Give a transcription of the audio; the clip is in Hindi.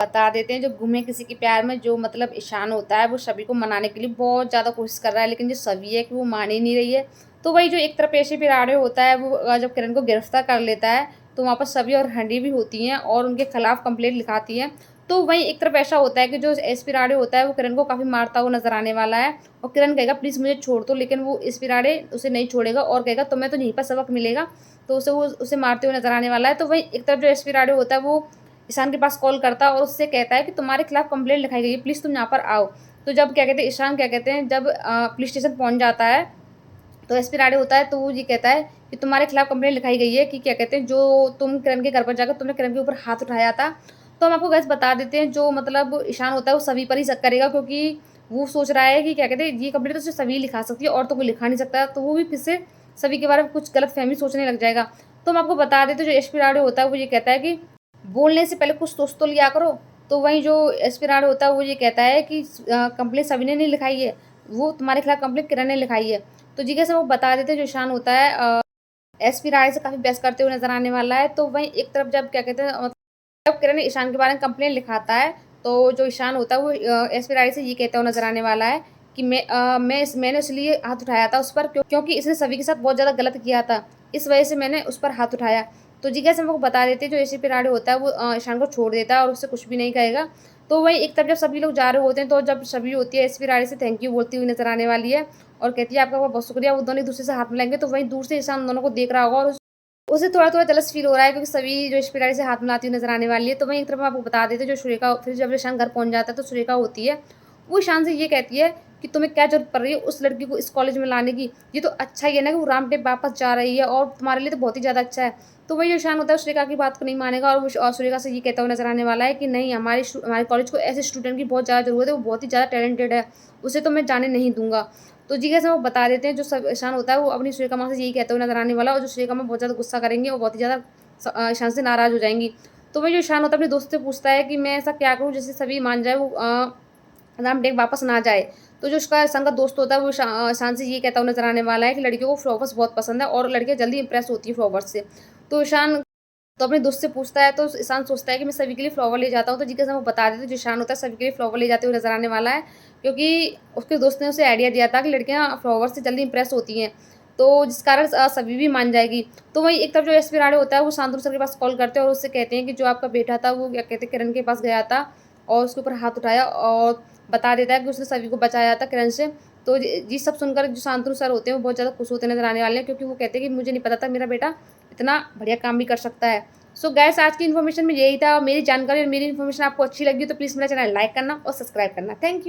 बता देते हैं जो गुम किसी के प्यार में जो मतलब ईशान होता है वो सभी को मनाने के लिए बहुत ज़्यादा कोशिश कर रहा है, लेकिन जो सभी है कि वो मान ही नहीं रही है। तो वही जो एक तरफ ऐसे पिराड़े होता है वो जब किरण को गिरफ्तार कर लेता है तो वहाँ पर सभी और हंडी भी होती हैं और उनके खिलाफ कंप्लेंट लिखाती हैं। तो वहीं एक तरफ ऐसा होता है कि जो एस पिराड़े होता है वो किरण को काफ़ी मारता हुआ नजर आने वाला है और किरण कहेगा प्लीज़ मुझे छोड़ दो, लेकिन वो एस पिराड़े उसे नहीं छोड़ेगा और कहेगा तुम्हें तो यहीं पर सबक मिलेगा। तो उसे मारते हुए नजर आने वाला है। तो वहीं एक तरफ जो एस पिराड़े होता है वो ईशान के पास कॉल करता है और उससे कहता है कि तुम्हारे खिलाफ कंप्लेंट लिखाई गई है, प्लीज़ तुम यहाँ पर आओ। तो जब क्या कहते हैं ईशान क्या कहते हैं जब पुलिस स्टेशन पहुँच जाता है तो एसपी राडे होता है तो वो ये कहता है कि तुम्हारे खिलाफ कंप्लेंट लिखाई गई है कि क्या कहते हैं जो तुम किरण के घर पर जाकर तुमने किरण के ऊपर हाथ उठाया था। तो हम आपको गैस बता देते हैं जो मतलब ईशान होता है वो सभी पर ही शक करेगा, क्योंकि वो सोच रहा है कि क्या कहते हैं ये कंप्लेंट तो सिर्फ सभी लिखा सकती है और तो कोई लिखा नहीं सकता। तो वो भी फिर से सभी के बारे में कुछ गलत फहमी सोचने लग जाएगा। तो हम आपको बता देते हैं जो एसपी राडे होता है वो ये कहता है कि बोलने से पहले कुछ सोच तो लिया करो। तो वहीं जो एस्पिरांट होता है वो ये कहता है कि कंप्लेंट सभी ने नहीं लिखाई है, वो तुम्हारे खिलाफ कंप्लेंट किरण ने लिखाई है। तो जी कैसे वो बता देते हैं जो ईशान होता है एस्पिरांट से काफ़ी बहस करते हुए नजर आने वाला है। तो वहीं एक तरफ जब क्या कहते हैं जब किरण ईशान के बारे में कंप्लेंट लिखाता है तो जो ईशान होता है वो एस्पिरांट से ये कहता हुआ नजर आने वाला है कि मैंने इसलिए हाथ उठाया था उस पर क्योंकि इसने सभी के साथ बहुत ज़्यादा गलत किया था, इस वजह से मैंने उस पर हाथ उठाया। तो जी कैसे हम लोग बता देते हैं जो एसीपी राडे होता है वो ईशान को छोड़ देता है और उससे कुछ भी नहीं कहेगा। तो वहीं एक तरफ जब सभी लोग जा रहे होते हैं तो जब सभी होती है एसीपी राडे से थैंक यू बोलती हुई नजर आने वाली है और कहती है आपका बहुत शुक्रिया। वो दोनों एक दूसरे से हाथ मिलाएंगे तो वहीं दूर से ईशान दोनों को देख रहा होगा और उसे थोड़ा-थोड़ा जलस फ़ील हो रहा है, क्योंकि सभी जो इश्क से हाथ मिलाती हुई नज़र आने वाली है। तो वहीं एक तरफ आपको बता देते हैं जो सुरेखा फिर जब ईशान घर पहुँच जाता है तो सुरेखा होती है, वो ईशान से ये कहती है कि तुम्हें क्या ज़रूरत पड़ रही है उस लड़की को इस कॉलेज में लाने की? ये तो अच्छा ही है ना कि वो रामटेक वापस जा रही है और तुम्हारे लिए तो बहुत ही ज़्यादा अच्छा है। तो वही जो ईशान होता है सुरेखा की बात को नहीं मानेगा और वो सुरेखा से ये कहता हुआ नज़र आने वाला है कि नहीं, हमारे कॉलेज को ऐसे स्टूडेंट की बहुत ज़्यादा ज़रूरत है, वो बहुत ही ज़्यादा टैलेंटेड है, उसे तो मैं जाने नहीं दूँगा। तो जी कैसे वो बता देते हैं जो सब ईशान होता है वो अपनी सुरेखा माँ से यही कहते हुए नज़र आने वाला है और जो सुरेखा माँ बहुत ज़्यादा गुस्सा करेंगे और बहुत ही ज़्यादा ईशान से नाराज़ हो जाएँगी। तो वही जो ईशान होता है अपने दोस्त से पूछता है कि मैं ऐसा क्या करूँ जिससे सभी मान जाए वो रामटेक वापस ना जाए। तो जो उसका ईशान का दोस्त होता है वो ईशान से ये कहता हुआ नज़र आने वाला है कि लड़कियों को फ्लावर्स बहुत पसंद है और लड़कियाँ जल्दी इंप्रेस होती है फ्लावर्स से। तो ईशान तो अपने दोस्त से पूछता है तो ईशान सोचता है कि मैं सभी के लिए फ्लावर ले जाता हूँ। तो जी कैसे वो बता देते हैं जो ईशान होता है सभी के लिए फ्लावर ले जाते हुए नज़र आने वाला है, क्योंकि उसके दोस्त ने उसे आइडिया दिया था कि लड़कियाँ फ्लावर से जल्दी इंप्रेस होती हैं, तो जिस कारण सभी भी मान जाएगी। तो वहीं एक तरफ जो एसपी राणे होता है वो शांतनु सर के पास कॉल करते हैं और उससे कहते हैं कि जो आपका बेटा था वो क्या कहते हैं किरण के पास गया था और उसके ऊपर हाथ उठाया और बता देता है कि उसने सभी को बचाया था किरण से। तो जी सब सुनकर जो शांतनु सर होते हैं वो बहुत ज़्यादा खुश होते नजर आने वाले हैं, क्योंकि वो कहते हैं कि मुझे नहीं पता था मेरा बेटा इतना बढ़िया काम भी कर सकता है। सो गैस आज की इन्फॉर्मेशन में यही था। मेरी जानकारी और मेरी इन्फॉर्मेशन आपको अच्छी लगी तो प्लीज़ मेरा चैनल लाइक करना और सब्सक्राइब करना। Thank you.